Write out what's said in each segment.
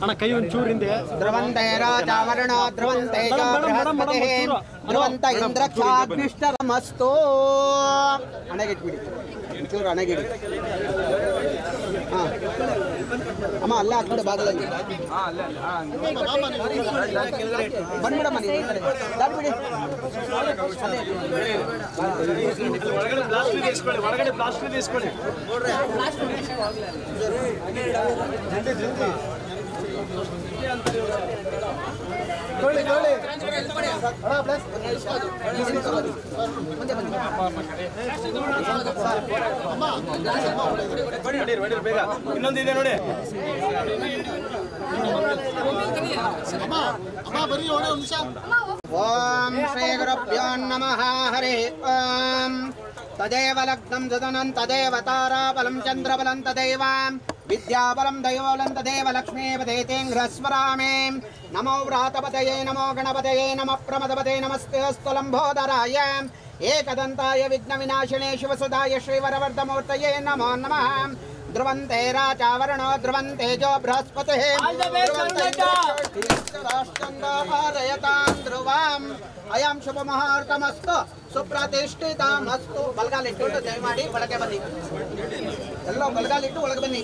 ಅಣ್ಣ ಕೈ ಒಂಚೂರು ಹಿಂದೆ. ಧ್ರುವಂತೆ ರಾಜಾವರಣ ಧ್ರುವಂತೆ ಬೃಹಸ್ಪತಿ ಧ್ರುವಂತ ಇಂದ್ರಕ್ಷಾಗ್ನಿಷ್ಟಮಸ್ತು. ಅಣಗಿಟ್ಬಿಡಿ ಒಂಚೂರು ಅಣಗಿಡಿ. ಹಾಂ ಅಮ್ಮ ಅಲ್ಲೇ ಹಾಕ್ಬಿಡು ಬಾಗಿಲಲ್ಲಿ ಬಂದ್ಬಿಡಮ್ಮ ನೀವು ದಾಟ್ಬಿಡಿ. ಒಳಗಡೆ ಪ್ಲಾಸ್ಟಿಕ್ ಇಸ್ಕೊಳ್ಳಿ. ಬೇಗ ಇನ್ನೊಂದು ಇದೆ ನೋಡಿ. ಓಂ ಶ್ರೀ ಗುರುಭ್ಯೋ ನಮಃ. ಹರಿ ಓಂ. ತದೇವ ಲಗ್ನಂ ಸದನಂ ತದೇವ ತಾರಾಬಲಂ ಚಂದ್ರಬಲಂ ತದೇವ ವಿದ್ಯಾಬಲಂ ದೈವಬಲಂ ತದೇವ ಲಕ್ಷ್ಮೀಪದೇತೇಂಘ್ರಸ್ವರಾಮೇ. ನಮೋ ವ್ರಾತಪತಯೇ ನಮೋ ಗಣಪತಯೇ ನಮಃ ಪ್ರಮದಪತೆ ನಮಸ್ತೆ ಅಸ್ತು ಲಂಬೋದರಾಯ ಏಕದಂತಾಯ ವಿಘ್ನ ವಿನಾಶಿನೇ ಶಿವಸುಧಾಯ ಶ್ರೀವರವರ್ಧಮೂರ್ತಯೇ ನಮೋ ನಮಃ. ಧ್ರುವಂತೆ ರಾಜಾವರಣೋ ಧ್ರುವಂತೇಜೋ ಬೃಹಸ್ಪತಿಃ ರಾಷ್ಟ್ರಂಗಾರಯತಾಂ ಧ್ರುವಾಂ. ಅಯಂ ಶುಭ ಮುಹೂರ್ತಮಸ್ತು ಸುಪ್ರತಿಷ್ಠಿತಮಸ್ತು. ಬಲಗಾಲಿಟ್ಟು ದಯಮಾಡಿ ಒಳಗೆ ಬನ್ನಿ. ಎಲ್ಲೋ ಬಲಗಾಲಿಟ್ಟು ಒಳಗೆ ಬನ್ನಿ.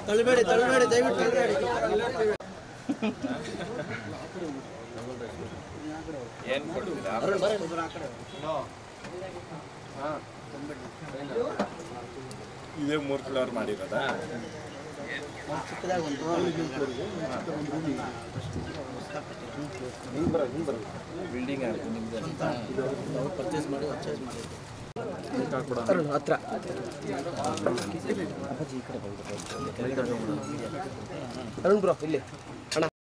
ತಳ್ಬೇಡಿ ತಳ್ಬೇಡಿ ದಯವಿಟ್ಟು ತಳ್ಬೇಡಿ. ಇದೇ 3 ಫ್ಲೋರ್ ಮಾಡಿರೋದ. ಬಿಲ್ಡಿಂಗ್ ಪರ್ಚೇಸ್ ಮಾಡಿ ಹತ್ರ ಅರುಣ್ ಬ್ರೋ ಇಲ್ಲಿ